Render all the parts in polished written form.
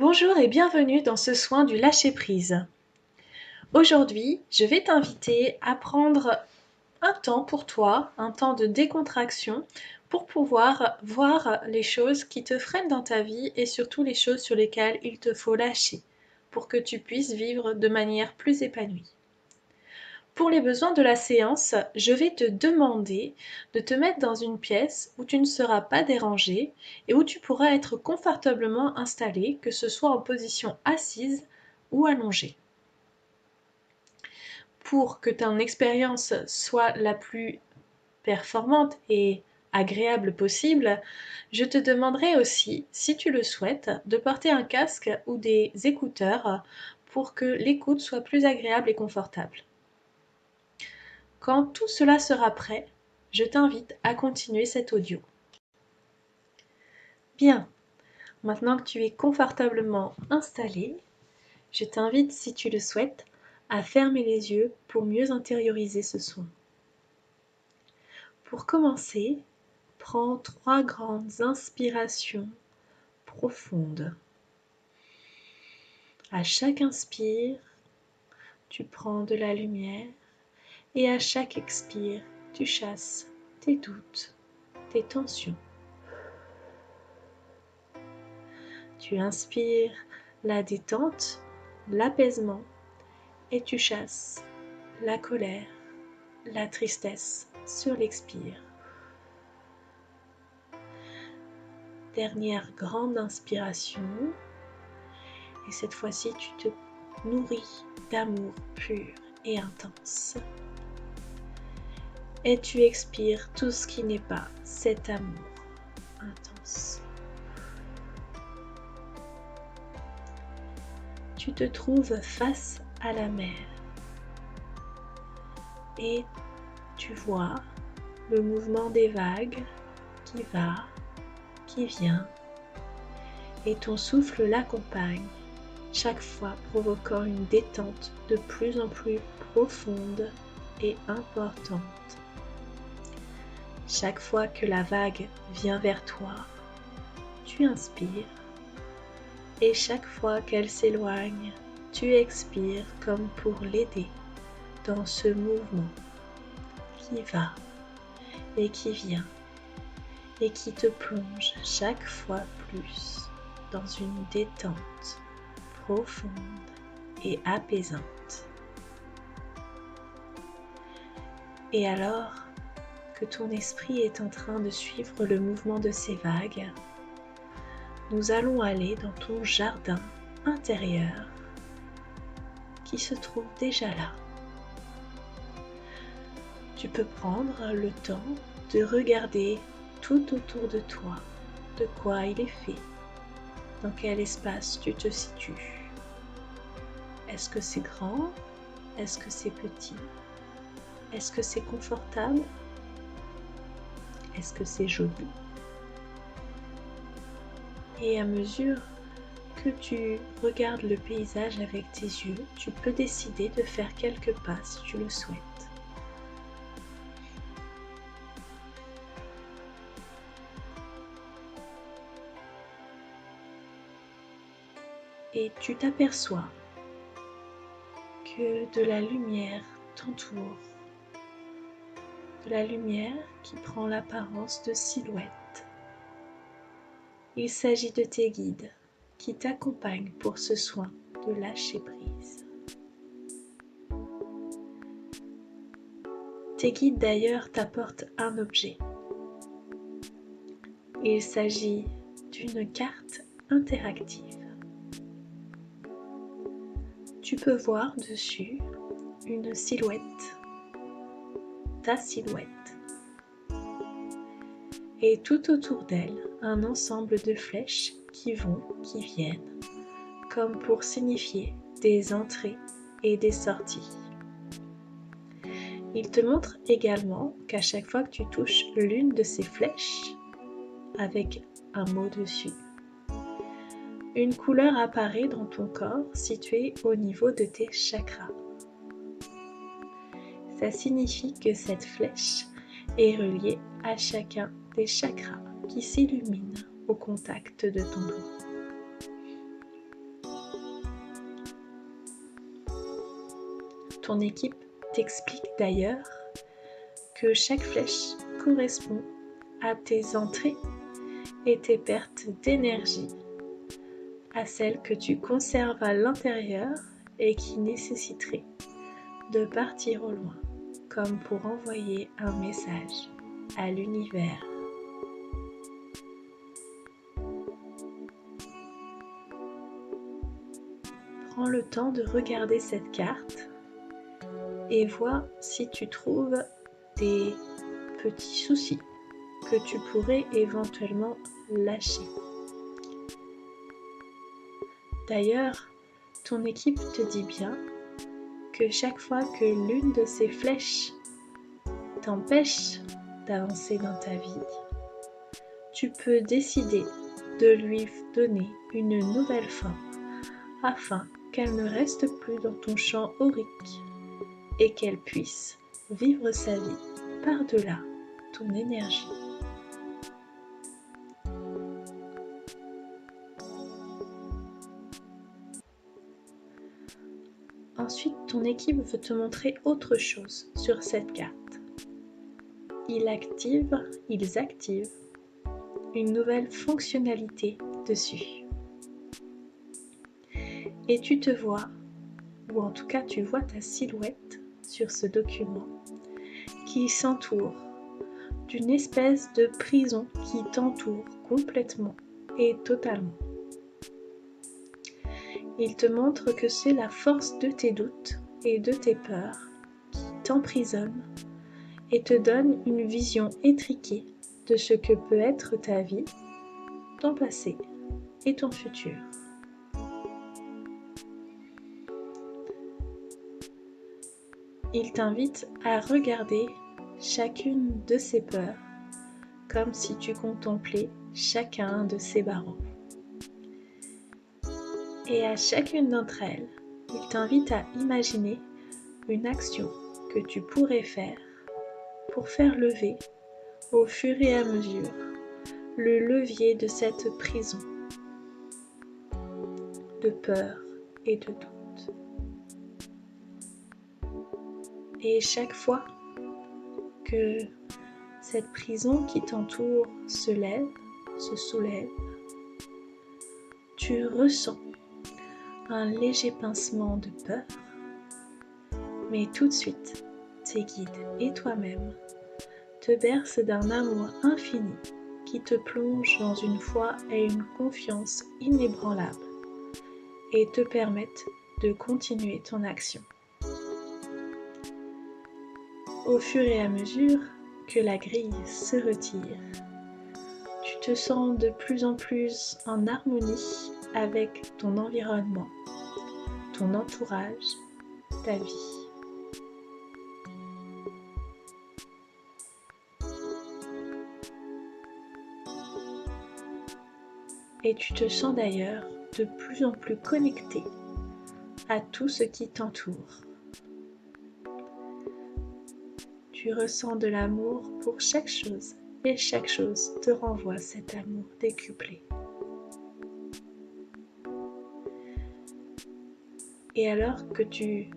Bonjour et bienvenue dans ce soin du lâcher-prise. Aujourd'hui, je vais t'inviter à prendre un temps pour toi, un temps de décontraction pour pouvoir voir les choses qui te freinent dans ta vie et surtout les choses sur lesquelles il te faut lâcher pour que tu puisses vivre de manière plus épanouie. Pour les besoins de la séance, je vais te demander de te mettre dans une pièce où tu ne seras pas dérangé et où tu pourras être confortablement installé, que ce soit en position assise ou allongée. Pour que ton expérience soit la plus performante et agréable possible, je te demanderai aussi, si tu le souhaites, de porter un casque ou des écouteurs pour que l'écoute soit plus agréable et confortable. Quand tout cela sera prêt, je t'invite à continuer cet audio. Bien, maintenant que tu es confortablement installé, je t'invite, si tu le souhaites, à fermer les yeux pour mieux intérioriser ce soin. Pour commencer, prends 3 grandes inspirations profondes. À chaque inspire, tu prends de la lumière et à chaque expire, tu chasses tes doutes, tes tensions. Tu inspires la détente, l'apaisement et tu chasses la colère, la tristesse sur l'expire. Dernière grande inspiration et cette fois-ci tu te nourris d'amour pur et intense. Et tu expires tout ce qui n'est pas cet amour intense. Tu te trouves face à la mer et tu vois le mouvement des vagues qui va, qui vient et ton souffle l'accompagne, chaque fois provoquant une détente de plus en plus profonde et importante. Chaque fois que la vague vient vers toi, tu inspires et chaque fois qu'elle s'éloigne, tu expires comme pour l'aider dans ce mouvement qui va et qui vient et qui te plonge chaque fois plus dans une détente profonde et apaisante. Et alors que ton esprit est en train de suivre le mouvement de ces vagues, nous allons aller dans ton jardin intérieur qui se trouve déjà là. Tu peux prendre le temps de regarder tout autour de toi, de quoi il est fait, dans quel espace tu te situes. Est-ce que c'est grand? Est-ce que c'est petit? Est-ce que c'est confortable? Est-ce que c'est joli? Et à mesure que tu regardes le paysage avec tes yeux, tu peux décider de faire quelques pas si tu le souhaites. Et tu t'aperçois que de la lumière t'entoure, de la lumière qui prend l'apparence de silhouettes. Il s'agit de tes guides qui t'accompagnent pour ce soin de lâcher prise. Tes guides d'ailleurs t'apportent un objet. Il s'agit d'une carte interactive. Tu peux voir dessus une silhouette, ta silhouette, et tout autour d'elle un ensemble de flèches qui vont, qui viennent, comme pour signifier des entrées et des sorties. Il te montre également qu'à chaque fois que tu touches l'une de ces flèches, avec un mot dessus, une couleur apparaît dans ton corps située au niveau de tes chakras. Ça signifie que cette flèche est reliée à chacun des chakras qui s'illuminent au contact de ton doigt. Ton équipe t'explique d'ailleurs que chaque flèche correspond à tes entrées et tes pertes d'énergie, à celles que tu conserves à l'intérieur et qui nécessiteraient de partir au loin, comme pour envoyer un message à l'univers. Prends le temps de regarder cette carte et vois si tu trouves des petits soucis que tu pourrais éventuellement lâcher. D'ailleurs, ton équipe te dit bien que chaque fois que l'une de ces flèches t'empêche d'avancer dans ta vie, tu peux décider de lui donner une nouvelle forme afin qu'elle ne reste plus dans ton champ aurique et qu'elle puisse vivre sa vie par-delà ton énergie. Ensuite, ton équipe veut te montrer autre chose sur cette carte. Ils activent une nouvelle fonctionnalité dessus. Et tu te vois, ou en tout cas tu vois ta silhouette sur ce document qui s'entoure d'une espèce de prison qui t'entoure complètement et totalement. Il te montre que c'est la force de tes doutes et de tes peurs qui t'emprisonne et te donne une vision étriquée de ce que peut être ta vie, ton passé et ton futur. Il t'invite à regarder chacune de ces peurs comme si tu contemplais chacun de ces barreaux. Et à chacune d'entre elles, il t'invite à imaginer une action que tu pourrais faire pour faire lever au fur et à mesure le levier de cette prison de peur et de doute. Et chaque fois que cette prison qui t'entoure se lève, se soulève, tu ressens un léger pincement de peur, mais tout de suite, tes guides et toi-même te bercent d'un amour infini qui te plonge dans une foi et une confiance inébranlables et te permettent de continuer ton action. Au fur et à mesure que la grille se retire, tu te sens de plus en plus en harmonie avec ton environnement, ton entourage, ta vie. Et tu te sens d'ailleurs de plus en plus connecté à tout ce qui t'entoure. Tu ressens de l'amour pour chaque chose et chaque chose te renvoie cet amour décuplé. Et alors que tu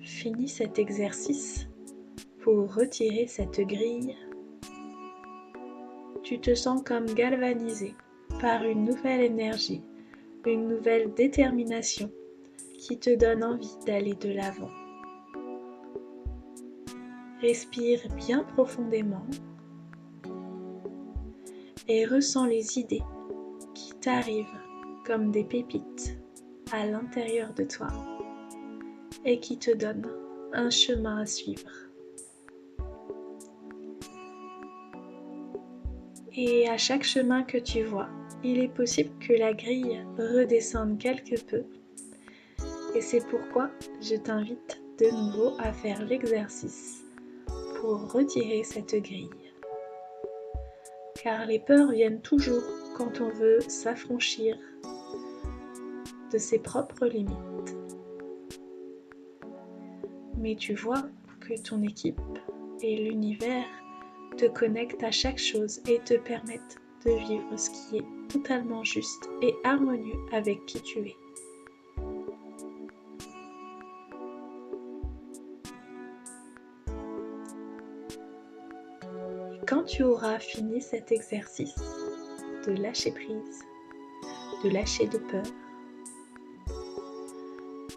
finis cet exercice pour retirer cette grille, tu te sens comme galvanisé par une nouvelle énergie, une nouvelle détermination qui te donne envie d'aller de l'avant. Respire bien profondément et ressens les idées qui t'arrivent comme des pépites à l'intérieur de toi et qui te donnent un chemin à suivre. Et à chaque chemin que tu vois, il est possible que la grille redescende quelque peu. Et c'est pourquoi je t'invite de nouveau à faire l'exercice pour retirer cette grille. Car les peurs viennent toujours quand on veut s'affranchir de ses propres limites. Mais tu vois que ton équipe et l'univers te connectent à chaque chose et te permettent de vivre ce qui est totalement juste et harmonieux avec qui tu es. quand tu auras fini cet exercice de lâcher prise, de lâcher de peur,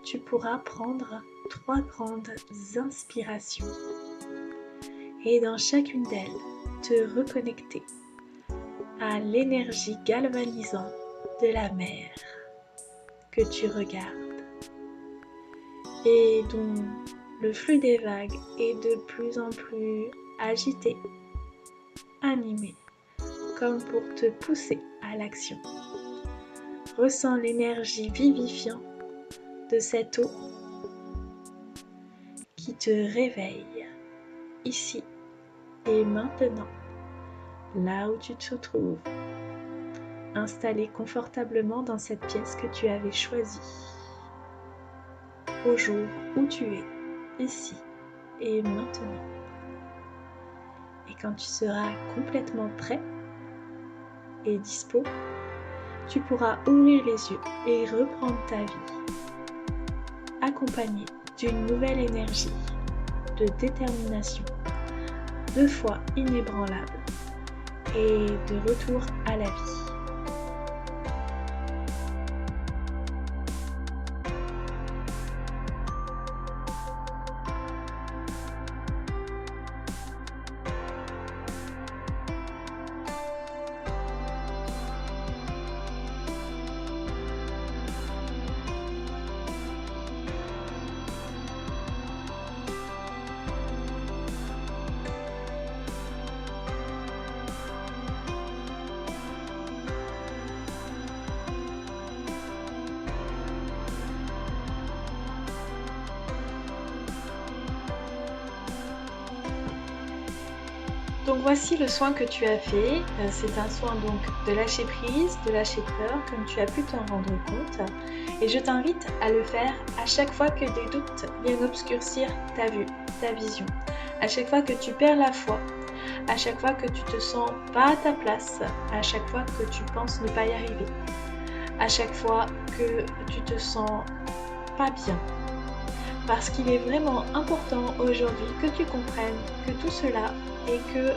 tu pourras prendre 3 grandes inspirations et dans chacune d'elles, te reconnecter à l'énergie galvanisante de la mer que tu regardes et dont le flux des vagues est de plus en plus agité, animé, comme pour te pousser à l'action. Ressens l'énergie vivifiante de cette eau qui te réveille ici et maintenant, là où tu te trouves, installé confortablement dans cette pièce que tu avais choisie, au jour où tu es, ici et maintenant. Et quand tu seras complètement prêt et dispo, tu pourras ouvrir les yeux et reprendre ta vie, accompagné d'une nouvelle énergie, de détermination, de foi inébranlable et de retour à la vie. Donc voici le soin que tu as fait. C'est un soin donc de lâcher prise, de lâcher peur, comme tu as pu t'en rendre compte. Et je t'invite à le faire à chaque fois que des doutes viennent obscurcir ta vue, ta vision. À chaque fois que tu perds la foi, à chaque fois que tu te sens pas à ta place, à chaque fois que tu penses ne pas y arriver, à chaque fois que tu te sens pas bien. Parce qu'il est vraiment important aujourd'hui que tu comprennes que tout cela est que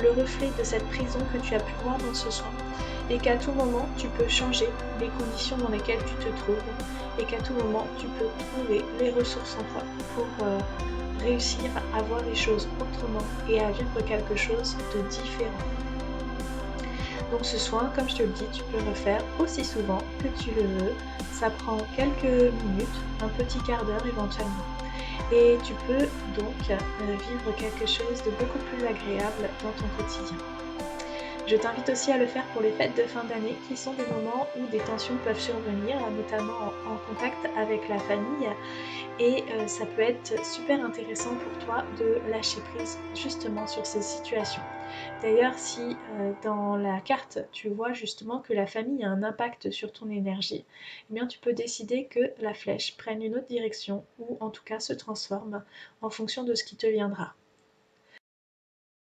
le reflet de cette prison que tu as pu voir dans ce soin. Et qu'à tout moment, tu peux changer les conditions dans lesquelles tu te trouves. Et qu'à tout moment, tu peux trouver les ressources en toi pour réussir à voir les choses autrement et à vivre quelque chose de différent. Donc ce soin, comme je te le dis, tu peux le faire aussi souvent que tu le veux. Ça prend quelques minutes, un petit quart d'heure éventuellement. Et tu peux donc vivre quelque chose de beaucoup plus agréable dans ton quotidien. Je t'invite aussi à le faire pour les fêtes de fin d'année qui sont des moments où des tensions peuvent survenir, notamment en contact avec la famille. Et ça peut être super intéressant pour toi de lâcher prise justement sur ces situations. D'ailleurs, si dans la carte tu vois justement que la famille a un impact sur ton énergie, eh bien tu peux décider que la flèche prenne une autre direction ou en tout cas se transforme en fonction de ce qui te viendra.